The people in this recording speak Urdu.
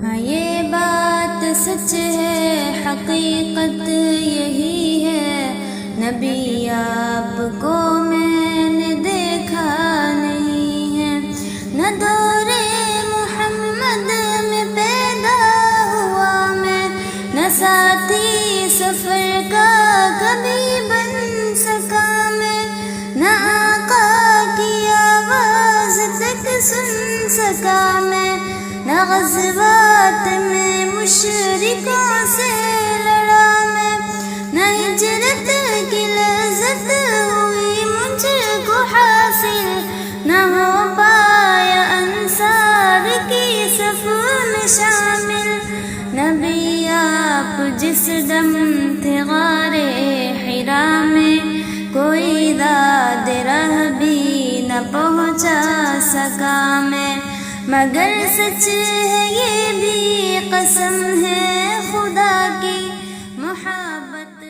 ہاں یہ بات سچ ہے، حقیقت یہی ہے، نبی آپ کو میں نے دیکھا نہیں ہے، نہ دور محمد میں پیدا ہوا میں، نہ ساتھی سفر کا کبھی بن سکا میں، نہ آقا کی آواز تک سن سکا میں، نہ غزوات میں مشرکوں سے لڑا میں، نہ ہجرت کی لذت ہوئی مجھ کو حاصل، نہ ہو پایا انصار کی صف میں شامل۔ نبی آپ جس دم تھے غار حرا میں، کوئی داد رہ بھی نہ پہنچا سکا میں، مگر سچ ہے یہ بھی قسم ہے خدا کی محبت۔